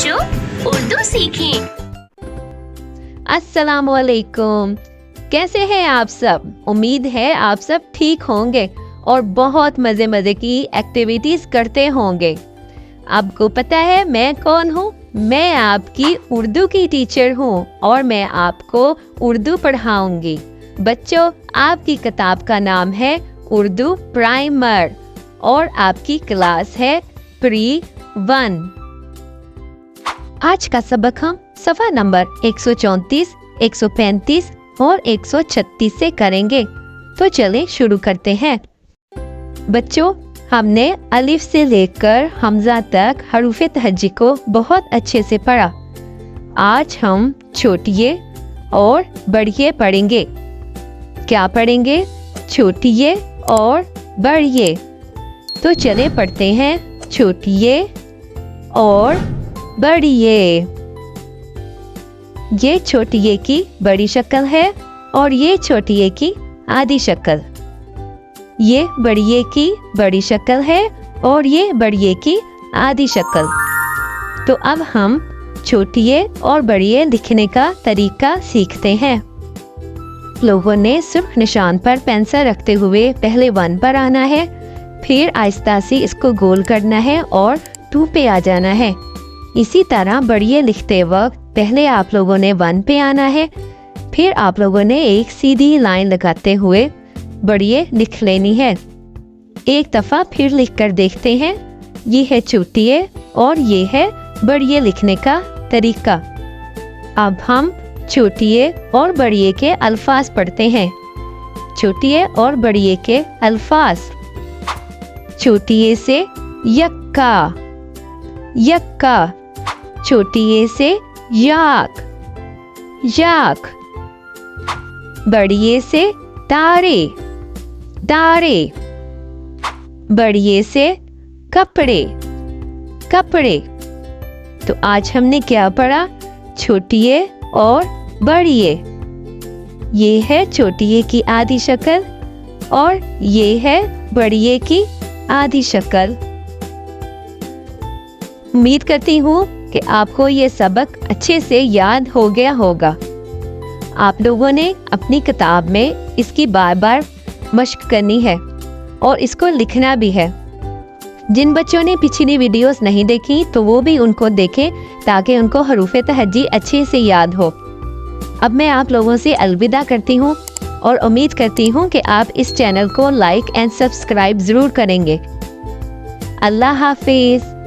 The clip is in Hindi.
बच्चों उर्दू सीखें। अस्सलामुअलैकुम। कैसे हैं आप सब? उम्मीद है आप सब ठीक होंगे और बहुत मजे मजे की एक्टिविटीज करते होंगे। आपको पता है मैं कौन हूँ? मैं आपकी उर्दू की टीचर हूँ और मैं आपको उर्दू पढ़ाऊंगी। बच्चों, आपकी किताब का नाम है उर्दू प्राइमर और आपकी क्लास है प्री 1। आज का सबक हम सफा नंबर 134, 135 और 136 से करेंगे। तो चलें शुरू करते हैं। बच्चों, हमने अलिफ से लेकर हमजा तक हरूफ तहज्जी को बहुत अच्छे से पढ़ा। आज हम छोटिये और बड़िये पढ़ेंगे। क्या पढ़ेंगे? छोटिये और बड़िये। तो चले पढ़ते हैं छोटिये और बड़िये। ये छोटिये की बड़ी शक्ल है और ये छोटिये की आधी शक्ल। ये बड़िये की बड़ी शक्ल है और ये बड़िये की आधी शक्ल। तो अब हम छोटिये और बड़िये लिखने का तरीका सीखते हैं। लोगों ने सुर्ख निशान पर पेंसिल रखते हुए पहले 1 पर आना है, फिर आहिस्ता से इसको गोल करना है और 2 पे आ जाना है। इसी तरह बड़िये लिखते वक्त पहले आप लोगों ने 1 पे आना है, फिर आप लोगों ने एक सीधी लाइन लगाते हुए बड़िये लिख लेनी है। एक दफा फिर लिख कर देखते हैं। ये है छोटिये और ये है बड़िये लिखने का तरीका। अब हम छोटिये और बड़िये के अल्फाज पढ़ते हैं। छोटिये और बड़िये के अल्फाज। छोटिये से यक्का, यक्का। छोटिये से याक, याक। बड़िये से तारे, तारे। बड़िये से कपड़े, कपड़े। तो आज हमने क्या पढ़ा? छोटिये और बड़िये। ये है छोटिये की आधी शक्ल और ये है बड़िये की आधी शक्ल। उम्मीद करती हूँ कि आपको ये सबक अच्छे से याद हो गया होगा। आप लोगों ने अपनी किताब में इसकी बार बार मश्क करनी है और इसको लिखना भी है। जिन बच्चों ने पिछली वीडियोस नहीं देखी तो वो भी उनको देखें ताकि उनको हरूफ तहज्जी अच्छे से याद हो। अब मैं आप लोगों से अलविदा करती हूँ और उम्मीद करती हूँ कि आप इस चैनल को लाइक एंड सब्सक्राइब ज़रूर करेंगे। अल्लाह हाफिज़।